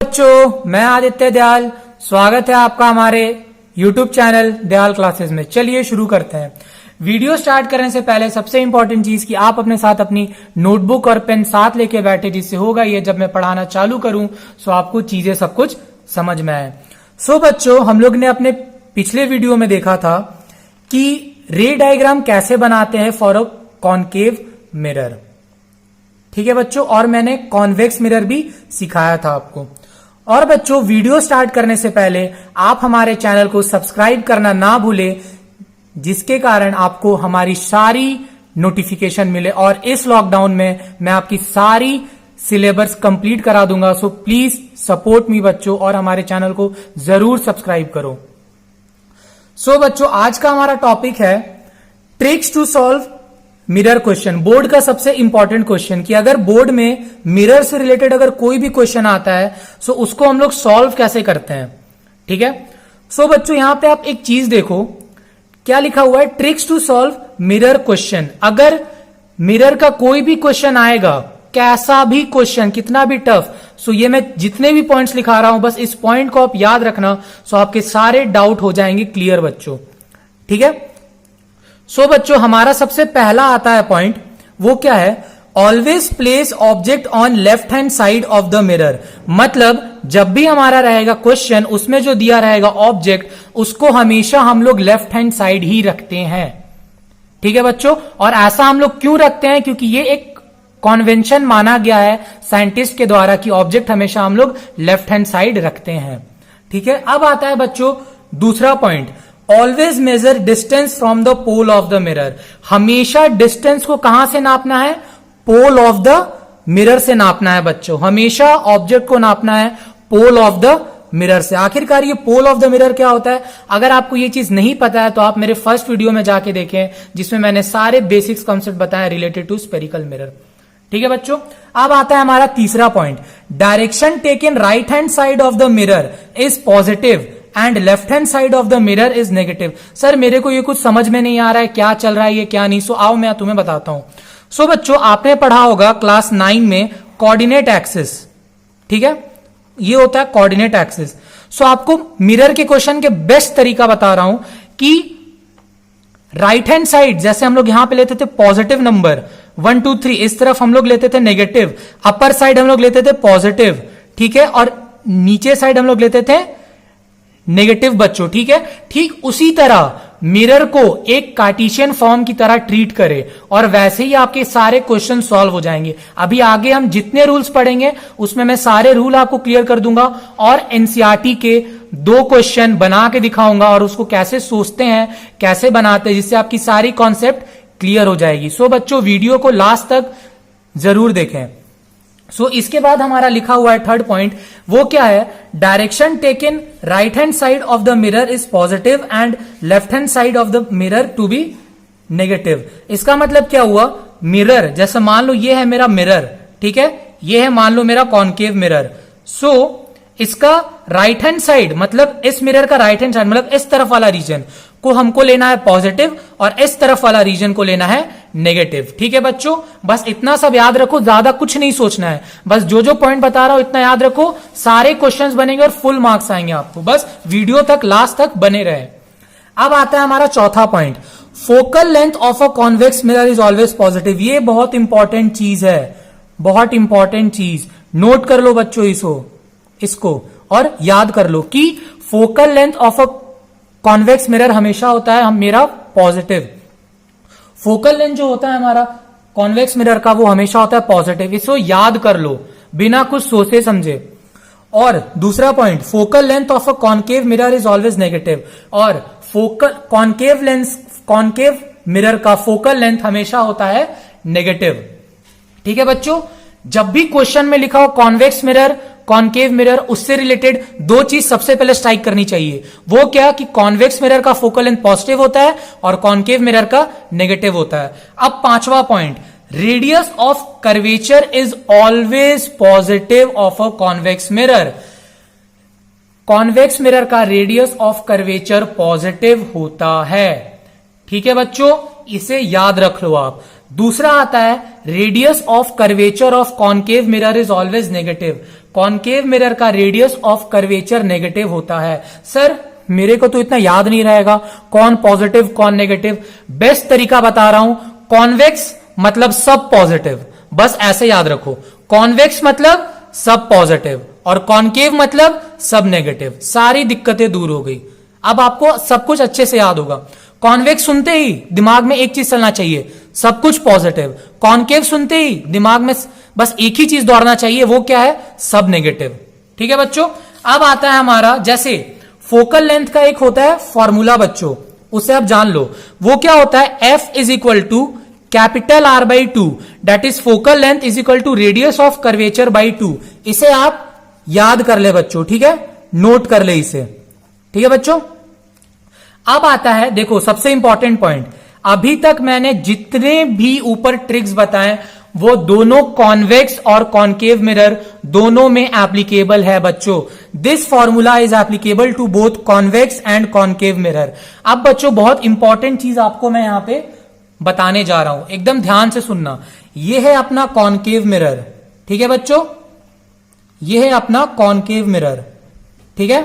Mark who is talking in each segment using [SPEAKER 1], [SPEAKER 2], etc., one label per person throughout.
[SPEAKER 1] बच्चों, मैं आदित्य दयाल। स्वागत है आपका हमारे YouTube चैनल दयाल क्लासेस में। चलिए शुरू करते हैं। वीडियो स्टार्ट करने से पहले सबसे इंपॉर्टेंट चीज कि आप अपने साथ अपनी नोटबुक और पेन साथ लेके बैठे, जिससे होगा ये जब मैं पढ़ाना चालू करूं सो आपको चीजें सब कुछ समझ में आए। सो बच्चों, हम लोग ने अपने पिछले वीडियो में देखा था कि रे डायग्राम कैसे बनाते हैं फॉर अ कॉनकेव मिरर। ठीक है बच्चों, और मैंने कॉन्वेक्स मिरर भी सिखाया था आपको। और बच्चों, वीडियो स्टार्ट करने से पहले आप हमारे चैनल को सब्सक्राइब करना ना भूलें, जिसके कारण आपको हमारी सारी नोटिफिकेशन मिले। और इस लॉकडाउन में मैं आपकी सारी सिलेबस कंप्लीट करा दूंगा। सो प्लीज सपोर्ट मी बच्चों, और हमारे चैनल को जरूर सब्सक्राइब करो। सो बच्चों, आज का हमारा टॉपिक है tricks to solve mirror question. Board का सबसे इंपॉर्टेंट क्वेश्चन कि अगर बोर्ड में मिरर से रिलेटेड अगर कोई भी क्वेश्चन आता है सो उसको हम लोग सॉल्व कैसे करते हैं। ठीक है। सो बच्चों, यहां पे आप एक चीज देखो, क्या लिखा हुआ है, tricks to solve mirror question. अगर मिरर का कोई भी क्वेश्चन आएगा, कैसा भी क्वेश्चन, कितना भी टफ, सो ये मैं जितने भी पॉइंट्स लिखा रहा हूं बस इस पॉइंट को आप याद रखना, सो आपके सारे डाउट हो जाएंगे क्लियर बच्चों। ठीक है। सो बच्चों, हमारा सबसे पहला आता है पॉइंट, वो क्या है, always place object on left hand side of the mirror. मतलब जब भी हमारा रहेगा क्वेश्चन, उसमें जो दिया रहेगा ऑब्जेक्ट, उसको हमेशा हम लोग लेफ्ट हैंड साइड ही रखते हैं। ठीक है बच्चों। और ऐसा हम लोग क्यों रखते हैं, क्योंकि ये एक कॉन्वेंशन माना गया है साइंटिस्ट के द्वारा कि ऑब्जेक्ट हमेशा हम लोग लेफ्ट हैंड साइड रखते हैं। ठीक है। अब आता है बच्चों दूसरा point, always measure distance from the pole of the mirror. हमेशा डिस्टेंस को कहां से नापना है, पोल ऑफ द मिरर से नापना है बच्चों। हमेशा ऑब्जेक्ट को नापना है पोल ऑफ द मिरर से। आखिरकार ये पोल ऑफ द मिरर क्या होता है, अगर आपको ये चीज नहीं पता है तो आप मेरे फर्स्ट वीडियो में जाके देखें, जिसमें मैंने सारे बेसिक्स कॉन्सेप्ट बताए रिलेटेड टू स्फेरिकल मिरर। ठीक है बच्चों। अब आता है हमारा तीसरा point, direction taken right hand side of the mirror is positive and left hand side of the mirror is negative. Sir मेरे को ये कुछ समझ में नहीं आ रहा है, क्या चल रहा है ये क्या नहीं। सो आओ मैं तुम्हें बताता हूं। सो बच्चों, आपने पढ़ा होगा क्लास 9 में कोऑर्डिनेट एक्सिस। ठीक है, ये होता है कोऑर्डिनेट एक्सिस। सो आपको मिरर के क्वेश्चन के बेस्ट तरीका बता रहा हूं कि राइट हैंड साइड, जैसे हम लोग यहां पे लेते थे पॉजिटिव नंबर 1 2 3, इस तरफ हम लोग लेते थे नेगेटिव, अपर साइड हम लोग लेते थे पॉजिटिव। ठीक है। और नीचे साइड हम लोग लेते थे नेगेटिव बच्चों। ठीक है। ठीक उसी तरह मिरर को एक कार्टेशियन फॉर्म की तरह ट्रीट करें, और वैसे ही आपके सारे क्वेश्चन सॉल्व हो जाएंगे। अभी आगे हम जितने रूल्स पढ़ेंगे उसमें मैं सारे रूल आपको क्लियर कर दूंगा, और एनसीईआरटी के 2 क्वेश्चन बना के दिखाऊंगा, और उसको कैसे सोचते हैं, कैसे बनाते हैं, जिससे आपकी सारी कॉन्सेप्ट क्लियर हो जाएगी। सो बच्चों, वीडियो को लास्ट तक जरूर देखें। सो इसके बाद हमारा लिखा हुआ है थर्ड पॉइंट, वो क्या है, direction taken right hand side of the mirror is positive and left hand side of the mirror to be negative. इसका मतलब क्या हुआ, मिरर जैसे मान लो ये है मेरा मिरर, ठीक है, ये है मान लो मेरा कॉनकेव मिरर। सो इसका राइट हैंड साइड, मतलब इस मिरर का राइट हैंड साइड, मतलब इस तरफ वाला रीजन को हमको लेना है पॉजिटिव, और इस तरफ वाला रीजन को लेना है नेगेटिव। ठीक है बच्चों, बस इतना सब याद रखो, ज्यादा कुछ नहीं सोचना है। बस जो जो पॉइंट बता रहा हूं इतना याद रखो, सारे क्वेश्चंस बनेंगे और फुल मार्क्स आएंगे आपको। बस वीडियो तक लास्ट तक बने रहे। अब आता है हमारा चौथा point, focal length of a convex mirror is always positive. ये बहुत इंपॉर्टेंट चीज है, बहुत इंपॉर्टेंट चीज। नोट कर लो बच्चों इसको और याद कर लो कि focal length of a convex mirror हमेशा होता है मेरा पॉजिटिव। फोकल लेंथ जो होता है हमारा कॉन्वेक्स मिरर का, वो हमेशा होता है पॉजिटिव। इसको याद कर लो बिना कुछ सोचे समझे। और दूसरा point, focal length of a concave mirror is always negative. और फोकल कॉनकेव मिरर का फोकल लेंथ हमेशा होता है नेगेटिव। ठीक है बच्चों। जब भी क्वेश्चन में लिखा हो कॉन्वेक्स मिरर, कॉनकेव मिरर, उससे रिलेटेड 2 चीज सबसे पहले स्ट्राइक करनी चाहिए। वो क्या कि कॉन्वेक्स मिरर का फोकल लेंथ पॉजिटिव होता है और कॉनकेव मिरर का नेगेटिव होता है। अब पांचवा point, radius of curvature is always positive of a convex mirror. Convex mirror का रेडियस ऑफ कर्वेचर पॉजिटिव होता है। ठीक है बच्चों, इसे याद रख लो आप। दूसरा आता है, radius of curvature of concave mirror is always negative. Concave mirror का रेडियस ऑफ कर्वेचर नेगेटिव होता है। सर मेरे को तो इतना याद नहीं रहेगा कौन पॉजिटिव कौन नेगेटिव। बेस्ट तरीका बता रहा हूं, कॉन्वेक्स मतलब सब पॉजिटिव, बस ऐसे याद रखो। कॉन्वेक्स मतलब सब पॉजिटिव और कॉनकेव मतलब सब नेगेटिव। सारी दिक्कतें दूर हो गई, अब आपको सब कुछ अच्छे से याद होगा। कॉन्वेक्स सुनते ही दिमाग में एक चीज चलना चाहिए, सब कुछ पॉजिटिव। कॉनकेव सुनते ही दिमाग में बस एक ही चीज दौड़ना चाहिए, वो क्या है, सब नेगेटिव। ठीक है बच्चों। अब आता है हमारा, जैसे फोकल लेंथ का एक होता है फॉर्मूला बच्चों, उसे आप जान लो। वो क्या होता है, F is equal to capital R by two, that is focal length is equal to radius of curvature by two. इसे आप याद कर ले बच्चों, ठीक है, नोट कर ले इसे। ठीक है बच्चों। अब आता है, देखो सबसे इंपॉर्टेंट पॉइंट, अभी तक मैंने जितने भी ऊपर ट्रिक्स बताए वो दोनों कॉन्वेक्स और कॉनकेव मिरर दोनों में एप्लीकेबल है बच्चों। This formula is applicable to both convex and concave mirror. अब बच्चों बहुत इंपॉर्टेंट चीज आपको मैं यहां पे बताने जा रहा हूं, एकदम ध्यान से सुनना। यह है अपना कॉनकेव मिरर, ठीक है बच्चों, यह है अपना कॉनकेव मिरर। ठीक है।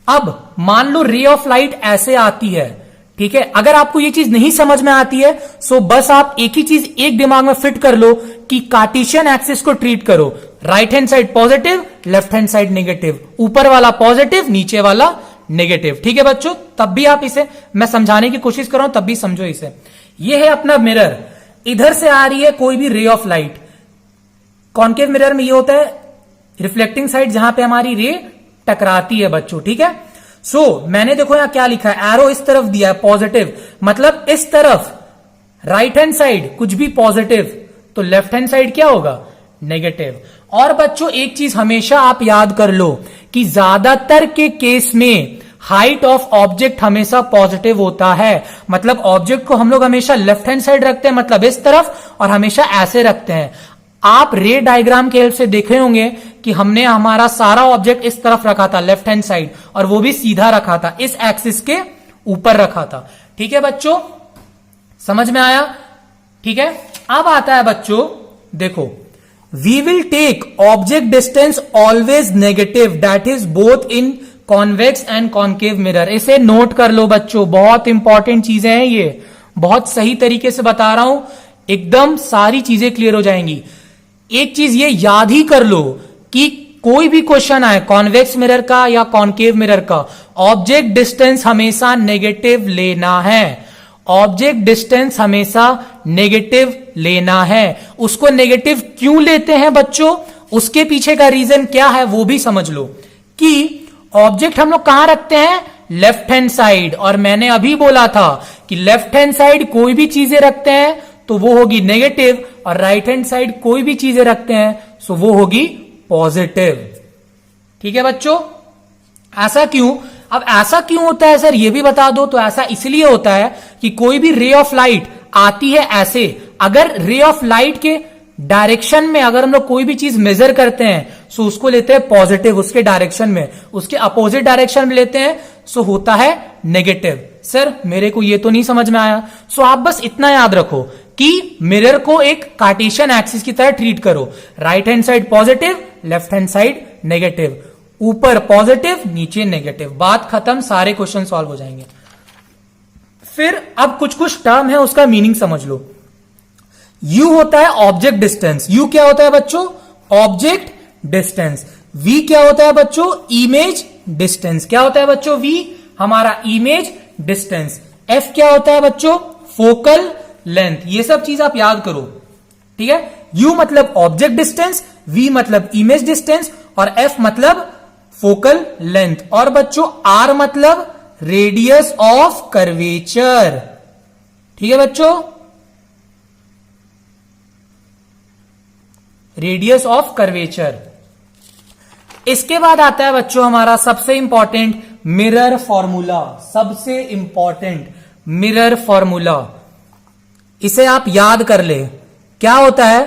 [SPEAKER 1] अब मान लो रे ऑफ लाइट ऐसे आती है, ठीक है। अगर आपको ये चीज नहीं समझ में आती है सो बस आप एक ही चीज एक दिमाग में फिट कर लो कि कार्टेशियन एक्सिस को ट्रीट करो, right hand side positive left hand side negative, ऊपर वाला पॉजिटिव नीचे वाला नेगेटिव। ठीक है बच्चों, तब भी आप इसे, मैं समझाने की कोशिश कर रहा हूं तब भी समझो इसे। ये है अपना मिरर, इधर से आ रही है कोई भी ray of light. Concave mirror में ये होता है रिफ्लेक्टिंग साइड जहां पे हमारी रे टकराती है बच्चों। ठीक है। सो मैंने देखो यहां क्या लिखा है, एरो इस तरफ दिया है पॉजिटिव, मतलब इस तरफ राइट हैंड साइड कुछ भी पॉजिटिव तो लेफ्ट हैंड साइड क्या होगा, नेगेटिव। और बच्चों एक चीज हमेशा आप याद कर लो कि ज्यादातर के केस में हाइट ऑफ ऑब्जेक्ट हमेशा पॉजिटिव होता है, मतलब ऑब्जेक्ट को हम लोग हमेशा लेफ्ट हैंड साइड रखते हैं, मतलब इस तरफ, और हमेशा ऐसे रखते हैं। आप रे डायग्राम के हेल्प से देखे होंगे कि हमने हमारा सारा ऑब्जेक्ट इस तरफ रखा था लेफ्ट हैंड साइड, और वो भी सीधा रखा था, इस एक्सिस के ऊपर रखा था। ठीक है बच्चों, समझ में आया। ठीक है। अब आता है बच्चों, देखो, we will take object distance always negative, that is both in convex and concave mirror. इसे नोट कर लो बच्चों, बहुत इंपॉर्टेंट चीजें हैं ये, बहुत सही तरीके से बता रहा हूं, एकदम सारी चीजें क्लियर हो जाएंगी। एक चीज ये याद ही कर लो कि कोई भी क्वेश्चन आए कॉन्वेक्स मिरर का या कॉनकेव मिरर का, ऑब्जेक्ट डिस्टेंस हमेशा नेगेटिव लेना है, ऑब्जेक्ट डिस्टेंस हमेशा नेगेटिव लेना है। उसको नेगेटिव क्यों लेते हैं बच्चों, उसके पीछे का रीजन क्या है वो भी समझ लो कि ऑब्जेक्ट हम लोग कहां रखते हैं, लेफ्ट हैंड साइड, और मैंने अभी बोला था कि लेफ्ट हैंड साइड कोई भी चीजें रखते हैं तो वो होगी नेगेटिव, और राइट हैंड साइड कोई भी चीजें रखते हैं सो वो होगी पॉजिटिव। ठीक है बच्चों, ऐसा क्यों, अब ऐसा क्यों होता है सर ये भी बता दो। तो ऐसा इसलिए होता है कि कोई भी रे ऑफ लाइट आती है ऐसे, अगर रे ऑफ लाइट के डायरेक्शन में अगर हम लोग कोई भी चीज मेजर करते हैं सो उसको लेते हैं पॉजिटिव उसके डायरेक्शन में, उसके अपोजिट डायरेक्शन में लेते हैं सो होता है नेगेटिव। सर मेरे को ये तो नहीं समझ में आया। सो आप बस इतना याद रखो कि मिरर को एक कार्टेशियन एक्सिस की तरह ट्रीट करो, right hand side positive left hand side negative, ऊपर पॉजिटिव नीचे नेगेटिव, बात खत्म, सारे क्वेश्चन सॉल्व हो जाएंगे। फिर अब कुछ कुछ टर्म है उसका मीनिंग समझ लो। U होता है ऑब्जेक्ट डिस्टेंस, U क्या होता है बच्चों, ऑब्जेक्ट डिस्टेंस। V क्या होता है बच्चों, इमेज डिस्टेंस। क्या होता है बच्चों, V हमारा इमेज डिस्टेंस। F क्या होता है बच्चों, फोकल लेंथ। ये सब चीज आप याद करो। ठीक है। U मतलब ऑब्जेक्ट डिस्टेंस, V मतलब इमेज डिस्टेंस, और F मतलब फोकल लेंथ, और बच्चों R मतलब रेडियस ऑफ कर्वेचर। ठीक है बच्चों, रेडियस ऑफ कर्वेचर। इसके बाद आता है बच्चों हमारा सबसे इंपॉर्टेंट मिरर फॉर्मूला, सबसे इंपॉर्टेंट मिरर फॉर्मूला, इसे आप याद कर ले। क्या होता है,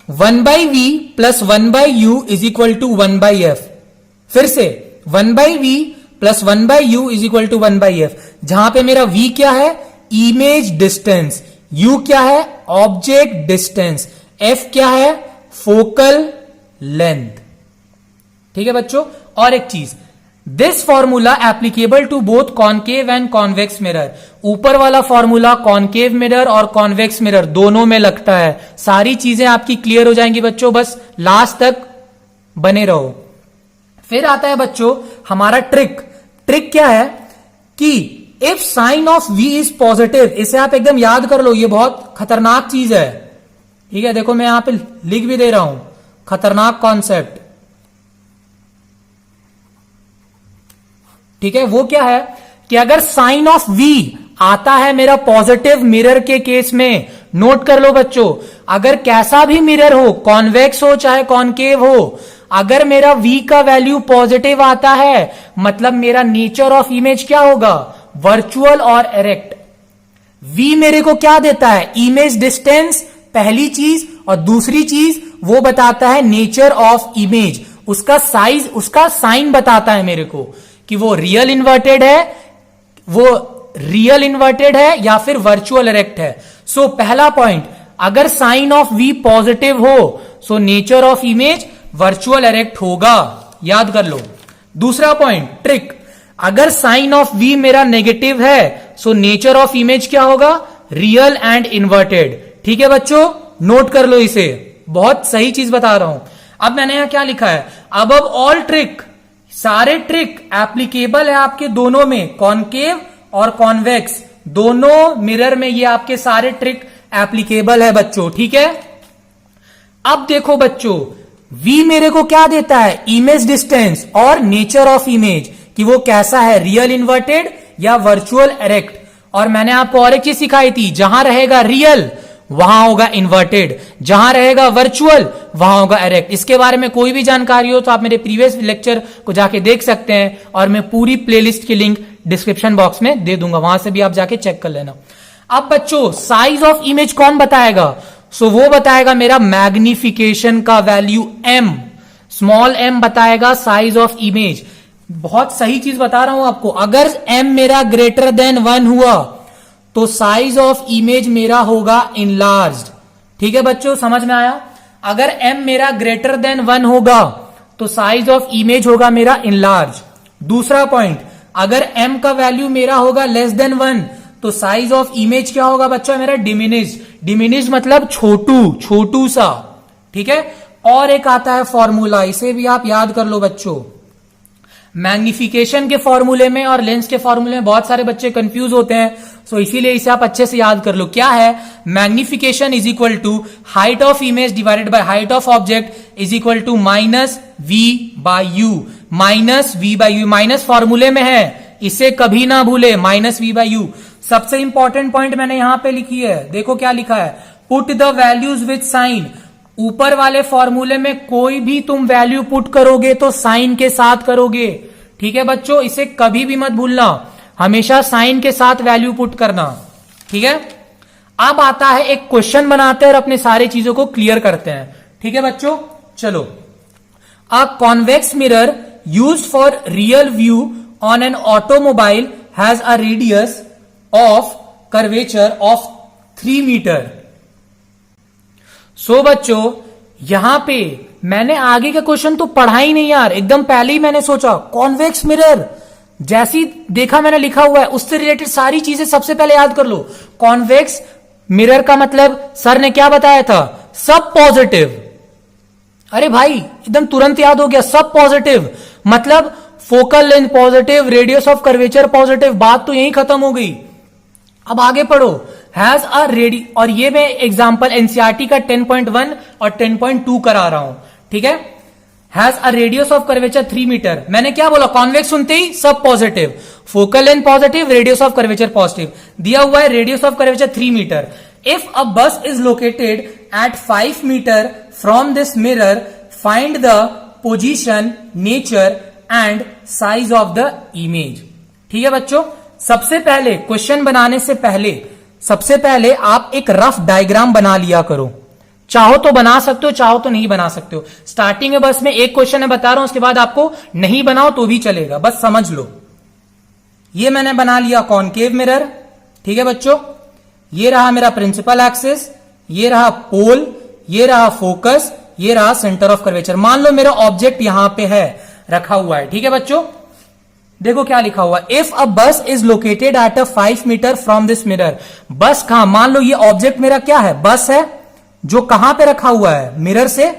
[SPEAKER 1] 1/v plus 1/u is equal to 1/f। फिर से 1/v plus 1/u is equal to 1/f, जहां पे मेरा v क्या है, इमेज डिस्टेंस, u क्या है, ऑब्जेक्ट डिस्टेंस, f क्या है, फोकल लेंथ। ठीक है बच्चों। और एक चीज, this formula applicable to both concave and convex mirror. ऊपर वाला फॉर्मूला कॉनकेव मिरर और कॉन्वेक्स मिरर दोनों में लगता है। सारी चीजें आपकी क्लियर हो जाएंगी बच्चों, बस लास्ट तक बने रहो। फिर आता है बच्चों हमारा ट्रिक। ट्रिक क्या है कि if sign of V is positive, इसे आप एकदम याद कर लो, ये बहुत खतरनाक चीज है। ठीक है, देखो मैं यहां पे लिख भी दे रहा हूं, खतरनाक कॉन्सेप्ट। ठीक है, वो क्या है कि अगर साइन ऑफ V आता है मेरा पॉजिटिव मिरर के केस में, नोट कर लो बच्चों, अगर कैसा भी मिरर हो, कॉन्वेक्स हो चाहे कॉनकेव हो, अगर मेरा V का वैल्यू पॉजिटिव आता है मतलब मेरा नेचर ऑफ इमेज क्या होगा, वर्चुअल और इरेक्ट। V मेरे को क्या देता है, इमेज डिस्टेंस पहली चीज, और दूसरी चीज वो बताता है नेचर ऑफ इमेज, उसका साइज, उसका साइन बताता है मेरे को कि वो रियल इन्वर्टेड है, या फिर वर्चुअल इरेक्ट है। सो पहला पॉइंट, अगर साइन ऑफ V पॉजिटिव हो so nature of image virtual erect होगा, याद कर लो। दूसरा पॉइंट ट्रिक, अगर साइन ऑफ V मेरा नेगेटिव है सो नेचर ऑफ इमेज क्या होगा, रियल एंड इन्वर्टेड। ठीक है बच्चों, नोट कर लो इसे, बहुत सही चीज बता रहा हूं। अब मैंने यहां क्या लिखा है, अब ऑल ट्रिक, सारे ट्रिक एप्लीकेबल है आपके दोनों में, कॉनकेव और कॉन्वेक्स दोनों मिरर में, ये आपके सारे ट्रिक एप्लीकेबल है बच्चों। ठीक है, अब देखो बच्चों, V मेरे को क्या देता है, इमेज डिस्टेंस और नेचर ऑफ इमेज, कि वो कैसा है, रियल इन्वर्टेड या वर्चुअल इरेक्ट। और मैंने आपको और एक चीज सिखाई थी, जहां रहेगा रियल वहां होगा इन्वर्टेड, जहां रहेगा वर्चुअल वहां होगा इरेक्ट। इसके बारे में कोई भी जानकारी हो तो आप मेरे प्रीवियस लेक्चर को जाके देख सकते हैं, और मैं पूरी प्लेलिस्ट की लिंक डिस्क्रिप्शन बॉक्स में दे दूंगा, वहां से भी आप जाके चेक कर लेना। अब बच्चों साइज ऑफ इमेज कौन बताएगा, सो वो बताएगा मेरा मैग्निफिकेशन का वैल्यू M, स्मॉल m बताएगा साइज ऑफ इमेज। बहुत सही चीज बता रहा हूं आपको, अगर m मेरा ग्रेटर देन 1 हुआ तो साइज ऑफ इमेज मेरा होगा इनलार्ज्ड। ठीक है बच्चों, समझ में आया। अगर m मेरा ग्रेटर देन 1 होगा तो साइज ऑफ इमेज होगा मेरा इनलार्ज। दूसरा पॉइंट, अगर m का वैल्यू मेरा होगा लेस देन 1 तो साइज ऑफ इमेज क्या होगा बच्चा मेरा, डिमिनिश। डिमिनिश मतलब छोटू सा। ठीक है, और एक आता है फॉर्मूला, इसे भी आप याद कर लो बच्चों। मैग्निफिकेशन के फॉर्मूले में और लेंस के फॉर्मूले में बहुत सारे बच्चे कंफ्यूज होते हैं, सो इसीलिए इसे आप अच्छे से याद कर लो। क्या है, magnification is equal to height of image divided by height of object is equal to minus V by U। Minus V by U, minus फॉर्मूले में है, इसे कभी ना भूले, माइनस V बाय U। सबसे इंपॉर्टेंट पॉइंट मैंने यहां पे लिखी है, देखो क्या लिखा है, put the values with sign. ऊपर वाले फॉर्मूले में कोई भी तुम वैल्यू पुट करोगे तो साइन के साथ करोगे। ठीक है बच्चों, इसे कभी भी मत भूलना, हमेशा साइन के साथ वैल्यू पुट करना। ठीक है, अब आता है एक क्वेश्चन बनाते हैं और अपने सारी चीजों को क्लियर करते हैं। ठीक है बच्चों, चलो। A convex mirror used for rear view on an automobile has a radius of curvature of 3 metre. So बच्चों यहां पे मैंने आगे का क्वेश्चन तो पढ़ा ही नहीं यार, एकदम पहले ही मैंने सोचा कॉन्वेक्स मिरर, जैसी देखा मैंने लिखा हुआ है उससे रिलेटेड सारी चीजें सबसे पहले याद कर लो। कॉन्वेक्स मिरर का मतलब सर ने क्या बताया था, सब पॉजिटिव। अरे भाई एकदम तुरंत याद हो गया, सब पॉजिटिव मतलब focal length positive, radius of curvature positive, बात तो यही खत्म हो गई। अब आगे पढ़ो, हैज अ रेडी, और ये मैं एग्जांपल एनसीईआरटी का 10.1 और 10.2 करा रहा हूं। ठीक है, has a radius of curvature 3 metre. मैंने क्या बोला, कॉन्वेक्स सुनते ही सब positive, focal length positive, radius of curvature positive, दिया हुआ है radius of curvature 3 metre. If a bus is located at 5 metre from this mirror, find the position, nature and size of the image. ठीक है बच्चों, सबसे पहले question बनाने से पहले सबसे पहले आप एक रफ डायग्राम बना लिया करो। चाहो तो बना सकते हो, चाहो तो नहीं बना सकते हो। स्टार्टिंग में बस मैं एक क्वेश्चन है बता रहा हूं, उसके बाद आपको नहीं बनाओ तो भी चलेगा, बस समझ लो। ये मैंने बना लिया कॉनकेव मिरर। ठीक है बच्चों, ये रहा मेरा प्रिंसिपल एक्सिस, ये रहा पोल, ये रहा फोकस, ये रहा सेंटर ऑफ कर्वेचर। मान लो मेरा ऑब्जेक्ट यहां पे है, रखा हुआ है। ठीक है बच्चों, देखो क्या लिखा हुआ है, if a bus is located at a 5 metre from this mirror. Bus कहां, मान लो ये ऑब्जेक्ट मेरा क्या है, बस है, जो कहां पे रखा हुआ है, मिरर से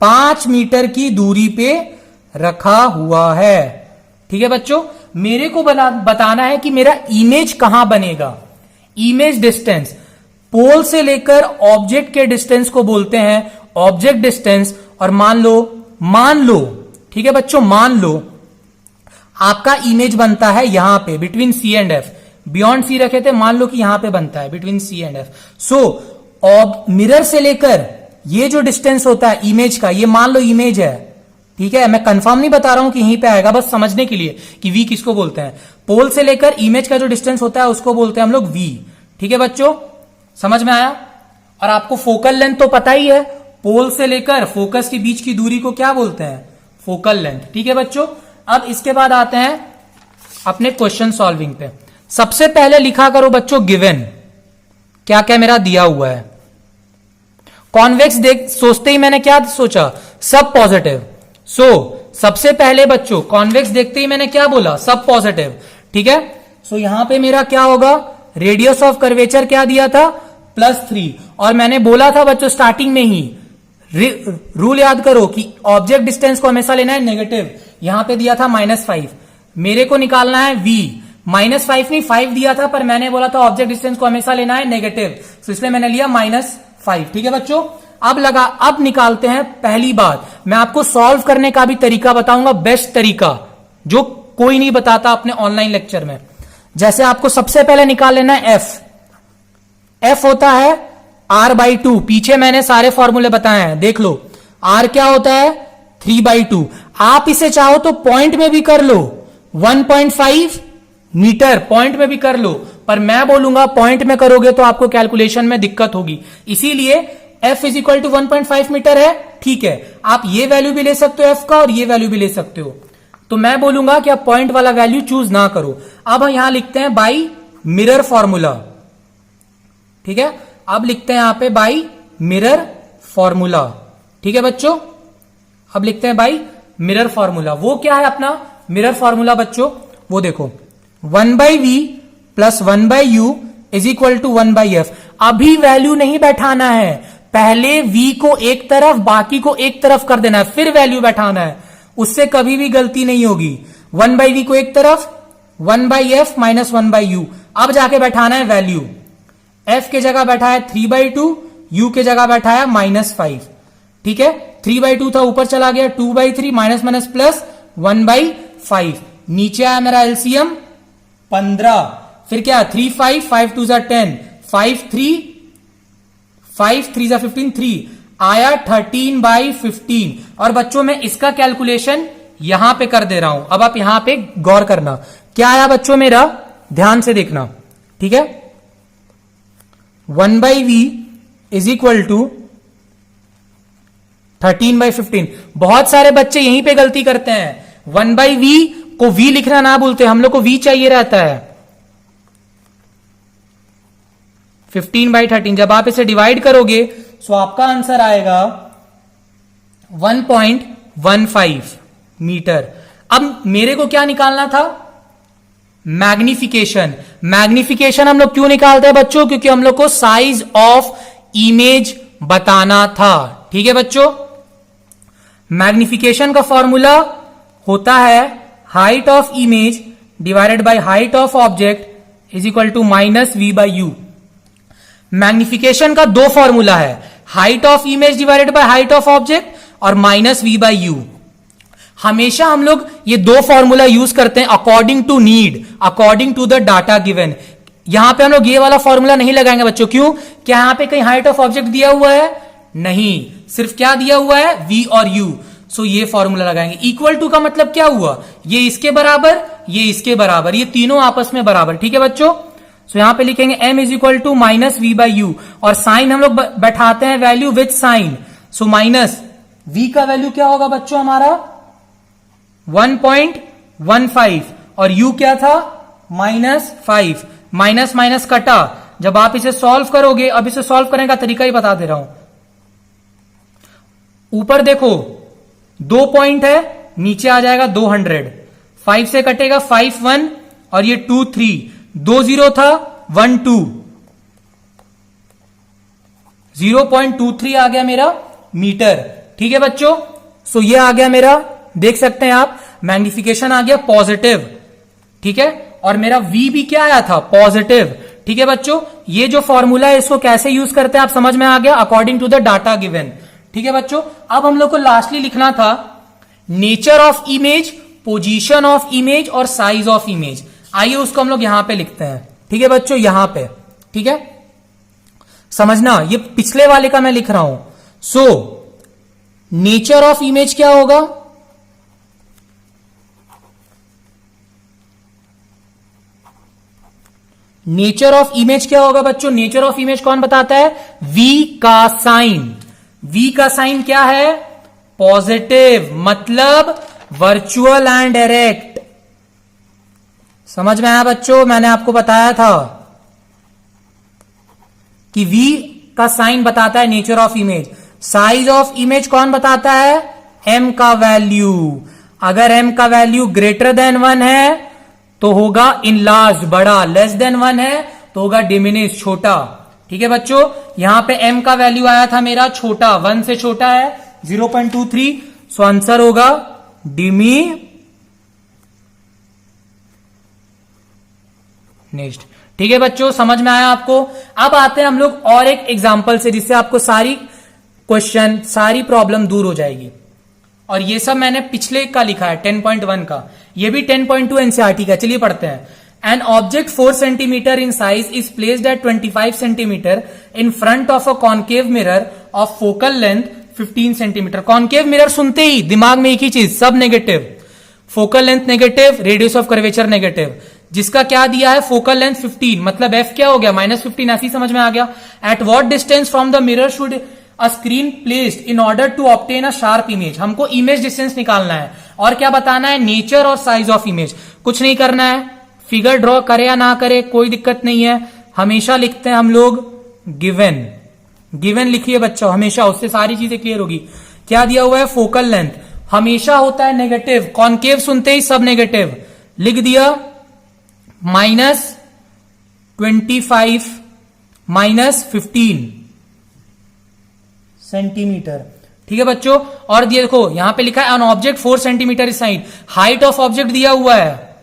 [SPEAKER 1] 5 मीटर की दूरी पे रखा हुआ है। ठीक है बच्चों, मेरे को बताना है कि मेरा इमेज कहां बनेगा। इमेज डिस्टेंस, पोल से लेकर ऑब्जेक्ट के डिस्टेंस को बोलते हैं ऑब्जेक्ट डिस्टेंस। और मान लो, ठीक है बच्चों, मान लो आपका इमेज बनता है यहां पे between C and F, beyond C रखे थे, मान लो कि यहां पे बनता है between C and F. So mirror से लेकर ये जो डिस्टेंस होता है इमेज का, ये मान लो इमेज है, ठीक है, मैं कंफर्म नहीं बता रहा हूं कि यहीं पे आएगा, बस समझने के लिए कि वी किसको बोलते हैं। पोल से लेकर इमेज का जो डिस्टेंस होता है उसको बोलते हैं हम लोग वी। ठीक है बच्चों, समझ में आया। और आपको फोकल लेंथ तो पता ही है, पोल से लेकर फोकस के बीच की दूरी को क्या बोलते हैं, फोकल लेंथ। ठीक है बच्चों, अब इसके बाद आते हैं अपने क्वेश्चन सॉल्विंग पे। सबसे पहले लिखा करो बच्चों गिवन, क्या क्या मेरा दिया हुआ है। कॉन्वेक्स देख सोचते ही मैंने क्या सोचा, सब पॉजिटिव। सबसे पहले बच्चों कॉन्वेक्स देखते ही मैंने क्या बोला, सब पॉजिटिव। ठीक है, यहां पे मेरा क्या होगा, रेडियस ऑफ कर्वेचर क्या दिया था, +3। और मैंने बोला था बच्चों स्टार्टिंग में ही, रूल याद करो कि ऑब्जेक्ट डिस्टेंस को हमेशा लेना है नेगेटिव। यहां पे दिया था -5, मेरे को निकालना है v। -5 नहीं 5 दिया था, पर मैंने बोला था ऑब्जेक्ट डिस्टेंस को हमेशा लेना है नेगेटिव, तो इसलिए मैंने लिया -5। ठीक है बच्चों, अब निकालते हैं। पहली बात, मैं आपको सॉल्व करने का भी तरीका बताऊंगा, बेस्ट तरीका जो कोई नहीं बताता अपने ऑनलाइन लेक्चर में। जैसे आपको सबसे पहले निकाल लेना है एफ होता है r/2। पीछे मैंने सारे फॉर्मूले बताए हैं, देख लो। r क्या होता है 3/2। आप इसे चाहो तो पॉइंट में भी कर लो, 1.5 मीटर पॉइंट में भी कर लो, पर मैं बोलूंगा पॉइंट में करोगे तो आपको कैलकुलेशन में दिक्कत होगी, इसीलिए f is equal to 1.5 metre है। ठीक है, आप ये वैल्यू भी ले सकते हो f का और ये वैल्यू भी ले सकते हो, तो मैं बोलूंगा कि आप पॉइंट वाला वैल्यू चूज ना करो। अब हम यहां लिखते हैं बाई मिरर फॉर्मूला। ठीक है, अब लिखते हैं यहां पे बाई मिरर फॉर्मूला। ठीक है बच्चों, अब लिखते हैं बाई मिरर फॉर्मूला। वो क्या है अपना मिरर फॉर्मूला बच्चों, वो देखो 1/v + 1/u is equal to 1/f। अभी वैल्यू नहीं बैठाना है, पहले v को एक तरफ बाकी को एक तरफ कर देना है, फिर वैल्यू बैठाना है, उससे कभी भी गलती नहीं होगी। 1/v को एक तरफ, 1/f - 1/u, अब जाके बैठाना है वैल्यू। f के जगह बैठा है 3/2, u के जगह बैठा है -5। ठीक है, 3/2 था ऊपर चला गया, 2/3 माइनस प्लस 1/5। नीचे आया मेरा एलसीएम 15, फिर क्या 3 5 5 2 10, 5 3 5 3 15, 3 आया 13/15। और बच्चों मैं इसका कैलकुलेशन यहां पे कर दे रहा हूं, अब आप यहां पे गौर करना क्या आया बच्चों मेरा, ध्यान से देखना। ठीक है, 1/v इज इक्वल टू 13/15। बहुत सारे बच्चे यहीं पे गलती करते हैं, 1/v को v लिखना ना बोलते, हम लोग को v चाहिए रहता है। 15/13 जब आप इसे डिवाइड करोगे तो आपका आंसर आएगा 1.15 मीटर। अब मेरे को क्या निकालना था, मैग्निफिकेशन। मैग्निफिकेशन हम लोग क्यों निकालते हैं बच्चों, क्योंकि हम लोग को साइज ऑफ इमेज बताना था। ठीक है बच्चों, मैग्निफिकेशन का फॉर्मूला होता है height of image divided by height of object is equal to -v/u। Magnification का दो फॉर्मूला है, height of image divided by height of object और -v/u। हमेशा हम लोग ये दो फॉर्मूला यूज करते हैं according to need, according to the data given. यहां पे हम लोग ये वाला फॉर्मूला नहीं लगाएंगे बच्चों, क्यों, क्या यहां पे कहीं हाइट ऑफ ऑब्जेक्ट दिया हुआ है, नहीं, सिर्फ क्या दिया हुआ है v और u। सो ये फॉर्मूला लगाएंगे। इक्वल टू का मतलब क्या हुआ, ये इसके बराबर, ये इसके बराबर, ये तीनों आपस में बराबर। ठीक है बच्चों, सो यहां पे लिखेंगे m is equal to -v/u और साइन हम लोग बैठाते हैं value with sign. So -v का वैल्यू क्या होगा बच्चों हमारा 1.15 और u क्या था -5, माइनस माइनस कटा। जब आप इसे सॉल्व करोगे, अब इसे सॉल्व करने का तरीका ही बता दे रहा हूं। ऊपर देखो 2 पॉइंट है, नीचे आ जाएगा 200, 5 से कटेगा 5 1 और ये 2 3, 2 0 था 1 2, 0.23 आ गया मेरा मीटर। ठीक है बच्चों, सो ये आ गया मेरा, देख सकते हैं आप, मैग्निफिकेशन आ गया पॉजिटिव। ठीक है, और मेरा V भी क्या आया था, पॉजिटिव। ठीक है बच्चों, ये जो फॉर्मूला है इसको कैसे यूज करते हैं आप समझ में आ गया, according to the data given. ठीक है बच्चों, अब हम लोग को लास्टली लिखना था nature of image, position of image और साइज ऑफ इमेज। आइए उसको हम लोग यहां पे लिखते हैं। ठीक है बच्चों, यहां पे, ठीक है, समझना, ये पिछले वाले का मैं लिख रहा हूं। सो नेचर ऑफ इमेज क्या होगा, नेचर ऑफ इमेज क्या होगा बच्चों, नेचर ऑफ इमेज कौन बताता है, V का साइन। V का साइन क्या है, पॉजिटिव, मतलब वर्चुअल एंड डायरेक्ट। समझ में आया बच्चों, मैंने आपको बताया था कि V का साइन बताता है nature of image. Size of image कौन बताता है, M का वैल्यू। अगर M का वैल्यू ग्रेटर देन 1 है तो होगा इनलार्ज, बड़ा, लेस देन 1 है तो होगा डिमिनिश, छोटा। ठीक है बच्चों, यहां पे M का वैल्यू आया था मेरा छोटा, 1 से छोटा है 0.23, सो आंसर होगा डिमिनिश्ड। ठीक है बच्चों, समझ में आया आपको। अब आते हैं हम लोग और एक एग्जांपल से, जिससे आपको सारी क्वेश्चन, सारी प्रॉब्लम दूर हो जाएगी। और ये सब मैंने पिछले का लिखा है 10.1 का, ये भी 10.2 एनसीईआरटी का। चलिए पढ़ते हैं। An object 4 centimetre in size is placed at 25 centimetre in front of a concave mirror of focal length 15 centimetre. Concave mirror सुनते ही दिमाग में एक ही चीज, सब negative, focal length negative, radius of curvature negative. जिसका क्या दिया है, फोकल लेंथ 15, मतलब एफ क्या हो गया, -15, ऐसी समझ में आ गया। At what distance from the mirror should a screen placed in order to obtain a sharp image. हमको इमेज डिस्टेंस निकालना है और क्या बताना है, नेचर और साइज ऑफ इमेज। कुछ नहीं करना है, फिगर ड्रॉ करे या ना करे कोई दिक्कत नहीं है, हमेशा लिखते हैं हम लोग गिवन। गिवन लिखिए बच्चों हमेशा, उससे सारी चीजें क्लियर होगी। क्या दिया हुआ है, फोकल लेंथ हमेशा होता है नेगेटिव, कॉन्केव सुनते ही सब नेगेटिव, लिख दिया -25 -15 सेंटीमीटर। ठीक है बच्चों, और देखो यहां पे लिखा है an object 4 centimetre side, height of object दिया हुआ है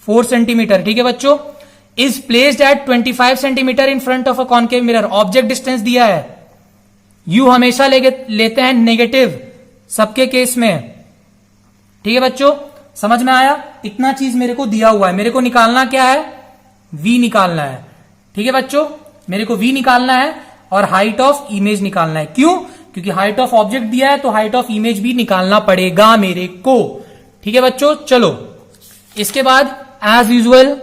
[SPEAKER 1] 4 सेंटीमीटर। ठीक है बच्चों, is placed at 25 centimetre in front of a concave mirror. Object distance दिया है, यू हमेशा लेते हैं नेगेटिव सबके केस में। ठीक है बच्चों, समझ में आया, इतना चीज मेरे को दिया हुआ है, मेरे को निकालना क्या है, V निकालना है। ठीक है बच्चों, मेरे को V निकालना है और हाइट ऑफ इमेज निकालना है। क्यों, क्योंकि हाइट ऑफ ऑब्जेक्ट दिया है तो हाइट ऑफ इमेज भी निकालना पड़ेगा मेरे को। ठीक है बच्चों, चलो इसके बाद एज यूजुअल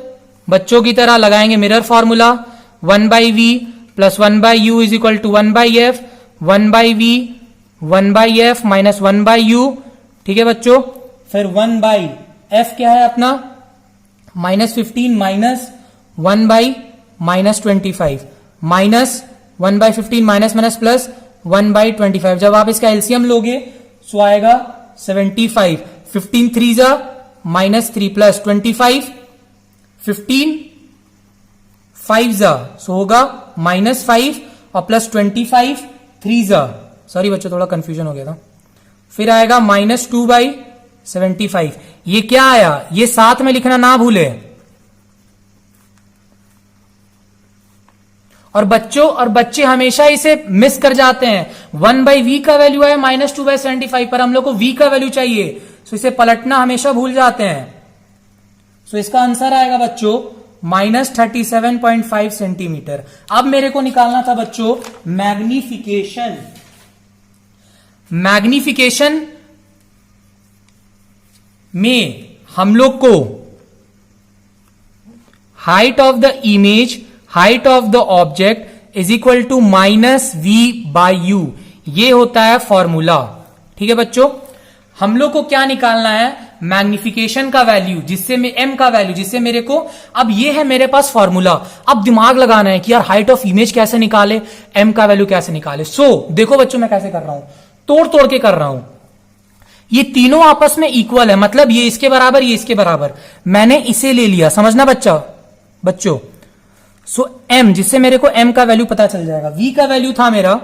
[SPEAKER 1] बच्चों की तरह लगाएंगे mirror formula, 1/v + 1/u is equal to 1/f, 1/v 1/f minus 1/u। ठीक है बच्चों, फिर 1/f क्या है अपना, -15 minus 1/-25 minus 1/15 minus minus plus 1/25। जब आप इसका एलसीएम लोगे सो आएगा 75, 15 3 जा -3 प्लस 25, 15 5 जा सो होगा -5 और प्लस 25 3 जा, सॉरी बच्चों थोड़ा कंफ्यूजन हो गया था। फिर आएगा -2/75। ये क्या आया, ये साथ में लिखना ना भूले। और बच्चे हमेशा इसे मिस कर जाते हैं। 1/v का वैल्यू है -2/75, पर हम लोग को v का वैल्यू चाहिए, सो इसे पलटना हमेशा भूल जाते हैं। सो इसका आंसर आएगा बच्चों -37.5 सेंटीमीटर। अब मेरे को निकालना था बच्चों मैग्निफिकेशन। मैग्निफिकेशन में हम लोग को height of the image, height of the object is equal to -v/u, ये होता है फॉर्मूला। ठीक है बच्चों, हम लोग को क्या निकालना है, मैग्निफिकेशन का वैल्यू, जिससे में m का वैल्यू, जिससे मेरे को, अब ये है मेरे पास फॉर्मूला। अब दिमाग लगाना है कि यार हाइट ऑफ इमेज कैसे निकाले, m का वैल्यू कैसे निकाले। सो देखो बच्चों मैं कैसे कर रहा हूं, तोड़ तोड़ के कर रहा हूं। ये तीनों आपस में इक्वल है, मतलब ये इसके बराबर, ये इसके बराबर, मैंने इसे ले लिया, समझना बच्चों। सो m, जिससे मेरे को m का वैल्यू पता चल जाएगा। v का वैल्यू था मेरा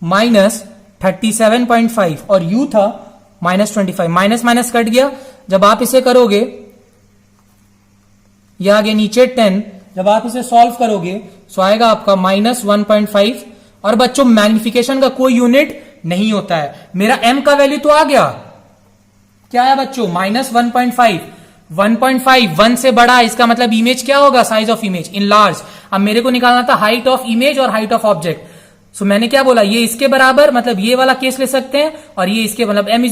[SPEAKER 1] -37.5 और u था -25, माइनस माइनस कट गया। जब आप इसे करोगे, ये आगे नीचे 10, जब आप इसे सॉल्व करोगे सो आएगा आपका -1.5। और बच्चों मैग्निफिकेशन का कोई यूनिट नहीं होता है। मेरा m का वैल्यू तो आ गया, क्या है बच्चों, -1.5, 1.5 1 से बड़ा, इसका मतलब इमेज क्या होगा, size of image in large. अब मेरे को निकालना था हाइट ऑफ इमेज और हाइट ऑफ ऑब्जेक्ट। सो मैंने क्या बोला, ये इसके बराबर, मतलब ये वाला केस ले सकते हैं, और ये इसके, मतलब m -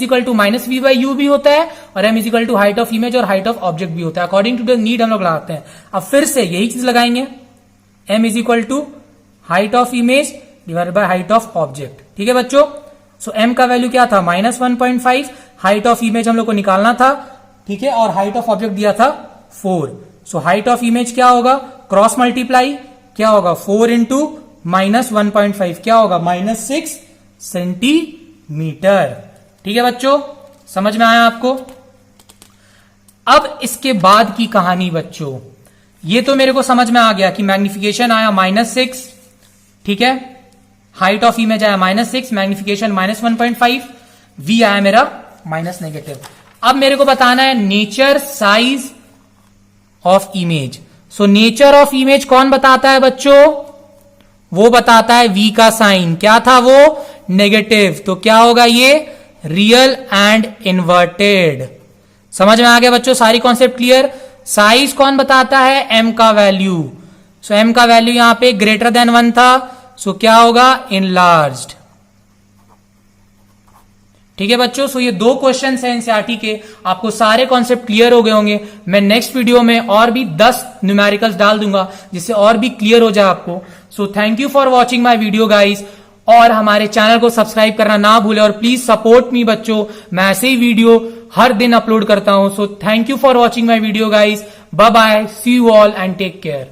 [SPEAKER 1] v/u भी होता है और m हाइट ऑफ इमेज और हाइट ऑफ ऑब्जेक्ट भी होता है। अकॉर्डिंग टू द नीड हम लोग लगाते हैं। अब फिर से यही चीज लगाएंगे, m height of image divided by height of object. ठीक है बच्चों। सो m का वैल्यू क्या था, -1.5, हाइट ऑफ इमेज हम लोग को निकालना था, ठीक है, और हाइट ऑफ ऑब्जेक्ट दिया था 4। सो हाइट ऑफ इमेज क्या होगा, क्रॉस मल्टीप्लाई क्या होगा, 4 इंटू -1.5 क्या होगा, -6 सेंटीमीटर। ठीक है बच्चों, समझ में आया आपको। अब इसके बाद की कहानी बच्चों, ये तो मेरे को समझ में आ गया कि मैग्निफिकेशन आया -6, ठीक है, हाइट ऑफ इमेज आया -6, मैग्निफिकेशन -1.5, v आया मेरा -। अब मेरे को बताना है nature size of image. So nature of image कौन बताता है बच्चों, वो बताता है v का साइन, क्या था वो, नेगेटिव। तो क्या होगा ये, रियल एंड इन्वर्टेड। समझ में आ गया बच्चों, सारी कॉन्सेप्ट क्लियर। साइज कौन बताता है, m का वैल्यू। सो m का वैल्यू यहां पे ग्रेटर देन 1 था, सो क्या होगा, इनलार्ज्ड। ठीक है बच्चों। सो ये 2 क्वेश्चन हैं एनसीईआरटी के, आपको सारे कॉन्सेप्ट क्लियर हो गए होंगे। मैं नेक्स्ट वीडियो में और भी 10 न्यूमेरिकल्स डाल दूंगा जिससे और भी क्लियर हो जाए आपको। सो thank you for watching my video guys, और हमारे चैनल को सब्सक्राइब करना ना भूले, और प्लीज सपोर्ट मी बच्चों, मैं ऐसे ही वीडियो हर दिन अपलोड करता हूं। So thank you for watching my video guys, bye bye, see you all and take care.